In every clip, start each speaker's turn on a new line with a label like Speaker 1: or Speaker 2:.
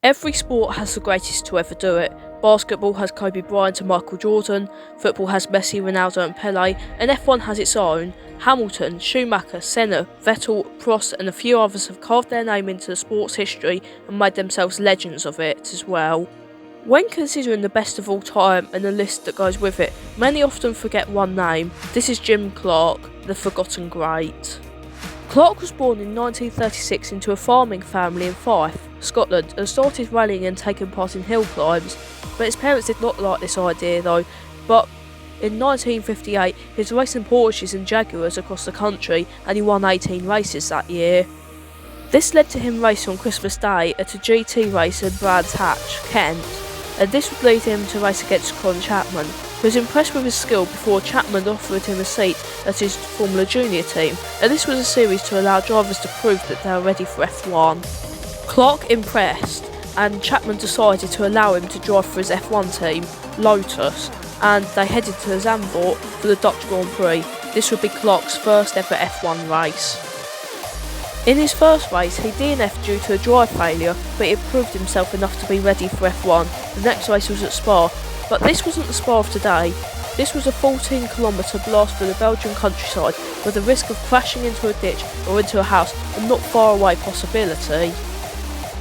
Speaker 1: Every sport has the greatest to ever do it. Basketball has Kobe Bryant and Michael Jordan, football has Messi, Ronaldo and Pele, and F1 has its own. Hamilton, Schumacher, Senna, Vettel, Prost and a few others have carved their name into the sport's history and made themselves legends of it as well. When considering the best of all time and the list that goes with it, many often forget one name. This is Jim Clark, the forgotten great. Clark was born in 1936 into a farming family in Fife, Scotland, and started rallying and taking part in hill climbs. But his parents did not like this idea though, but in 1958 he was racing Porsches and Jaguars across the country and he won 18 races that year. This led to him racing on Christmas Day at a GT race in Brands Hatch, Kent, and this would lead him to race against Colin Chapman, who was impressed with his skill before Chapman offered him a seat at his Formula Junior team, and this was a series to allow drivers to prove that they were ready for F1. Clark impressed, and Chapman decided to allow him to drive for his F1 team, Lotus, and they headed to Zandvoort for the Dutch Grand Prix. This would be Clark's first ever F1 race. In his first race, he DNF'd due to a drive failure, but he proved himself enough to be ready for F1. The next race was at Spa, but this wasn't the Spa of today. This was a 14-kilometre blast through the Belgian countryside with the risk of crashing into a ditch or into a house, a not far away possibility.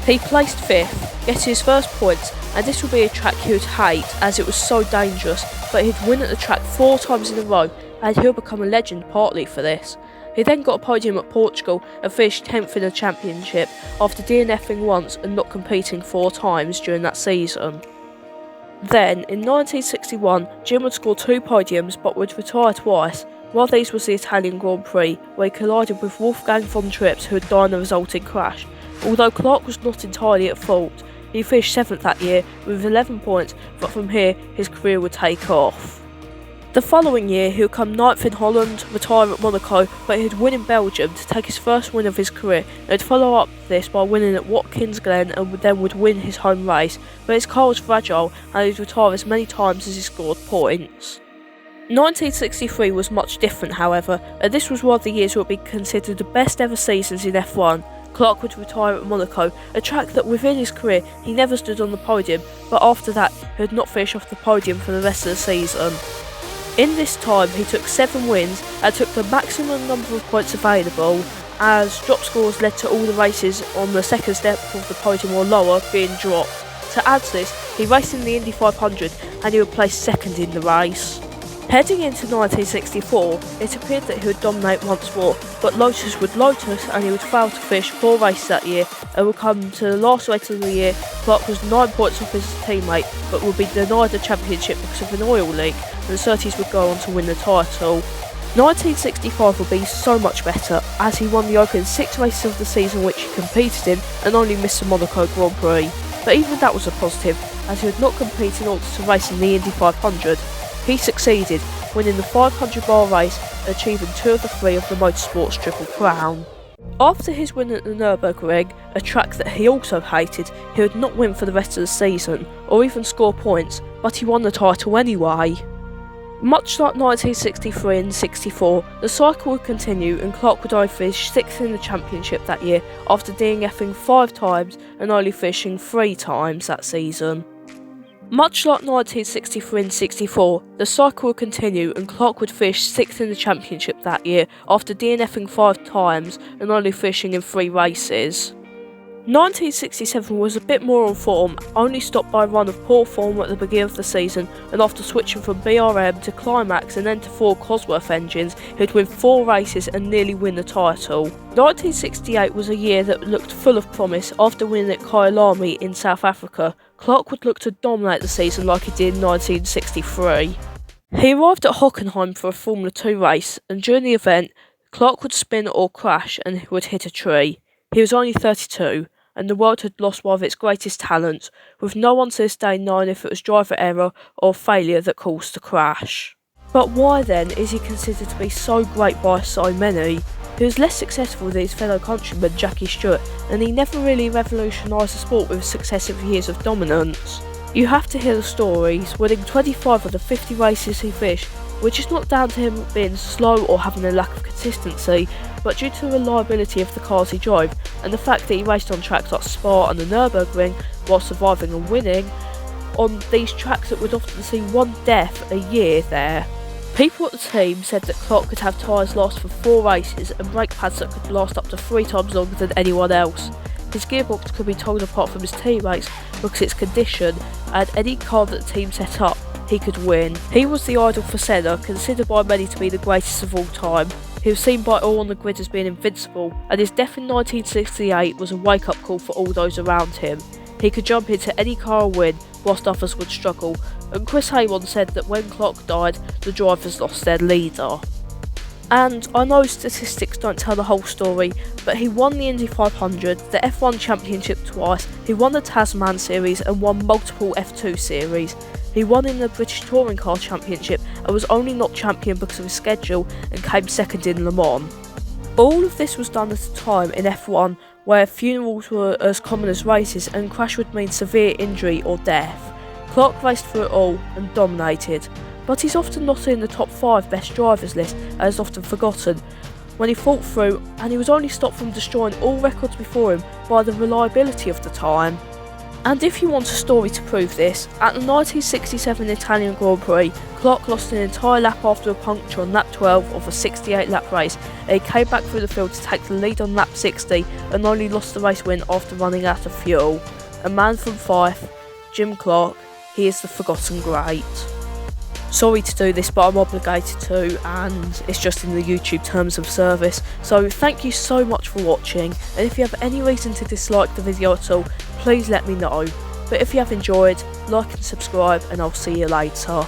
Speaker 1: He placed 5th, getting his first points, and this would be a track he would hate as it was so dangerous, but he'd win at the track 4 times in a row and he'll become a legend partly for this. He then got a podium at Portugal and finished 10th in the championship after DNFing once and not competing 4 times during that season. Then, in 1961, Jim would score 2 podiums but would retire twice. One of these was the Italian Grand Prix, where he collided with Wolfgang von Trips, who had died in the resulting crash. Although Clark was not entirely at fault, he finished 7th that year with 11 points, but from here his career would take off. The following year he would come 9th in Holland, retire at Monaco, but he'd win in Belgium to take his first win of his career, and he'd follow up this by winning at Watkins Glen and then would win his home race, but his car was fragile and he'd retire as many times as he scored points. 1963 was much different however, and this was one of the years that would be considered the best ever seasons in F1. Clark would retire at Monaco, a track that within his career he never stood on the podium, but after that he would not finish off the podium for the rest of the season. In this time he took 7 wins and took the maximum number of points available, as drop scores led to all the races on the second step of the podium or lower being dropped. To add to this, he raced in the Indy 500 and he would place 2nd in the race. Heading into 1964, it appeared that he would dominate once more, but Lotus would Lotus and he would fail to finish 4 races that year and would come to the last race of the year. Clark was 9 points off his teammate but would be denied the championship because of an oil leak, and the Surtees would go on to win the title. 1965 would be so much better, as he won the opening 6 races of the season which he competed in and only missed the Monaco Grand Prix. But even that was a positive, as he would not compete in order to race in the Indy 500. He succeeded, winning the 500 mile race and achieving 2 of the 3 of the motorsport's Triple Crown. After his win at the Nürburgring, a track that he also hated, he would not win for the rest of the season, or even score points, but he won the title anyway. Much like 1963 and 64, the cycle would continue and Clark would only finish 6th in the championship that year after DNFing 5 times and only finishing 3 times that season. Much like 1963 and 64, the cycle would continue and Clark would finish 6th in the championship that year after DNFing 5 times and only finishing in 3 races. 1967 was a bit more on form, only stopped by a run of poor form at the beginning of the season, and after switching from BRM to Climax and then to 4 Cosworth engines, he'd win 4 races and nearly win the title. 1968 was a year that looked full of promise after winning at Kyalami in South Africa. Clark would look to dominate the season like he did in 1963. He arrived at Hockenheim for a Formula 2 race, and during the event, Clark would spin or crash and he would hit a tree. He was only 32, and the world had lost one of its greatest talents, with no one to this day knowing if it was driver error or failure that caused the crash. But why then is he considered to be so great by so many? He was less successful than his fellow countryman Jackie Stewart, and he never really revolutionised the sport with successive years of dominance. You have to hear the stories. Winning 25 of the 50 races he finished, which is not down to him being slow or having a lack of consistency, but due to the reliability of the cars he drove and the fact that he raced on tracks like Spa and the Nürburgring while surviving and winning on these tracks that would often see one death a year there. People at the team said that Clark could have tyres last for 4 races and brake pads that could last up to 3 times longer than anyone else. His gearbox could be told apart from his teammates because its condition, and any car that the team set up, he could win. He was the idol for Senna, considered by many to be the greatest of all time. He was seen by all on the grid as being invincible, and his death in 1968 was a wake-up call for all those around him. He could jump into any car and win, whilst others would struggle, and Chris Haymon said that when Clark died, the drivers lost their leader. And I know statistics don't tell the whole story, but he won the Indy 500, the F1 Championship twice, he won the Tasman Series and won multiple F2 series. He won in the British Touring Car Championship and was only not champion because of his schedule and came second in Le Mans. All of this was done at a time in F1 where funerals were as common as races and crash would mean severe injury or death. Clark raced through it all and dominated, but he's often not in the top 5 best drivers list and is often forgotten when he fought through, and he was only stopped from destroying all records before him by the reliability of the time. And if you want a story to prove this, at the 1967 Italian Grand Prix, Clark lost an entire lap after a puncture on lap 12 of a 68 lap race, and he came back through the field to take the lead on lap 60 and only lost the race win after running out of fuel. A man from Fife, Jim Clark, he is the forgotten great. Sorry to do this, but I'm obligated to, and it's just in the YouTube terms of service. So thank you so much for watching, and if you have any reason to dislike the video at all, please let me know. But if you have enjoyed, like and subscribe, and I'll see you later.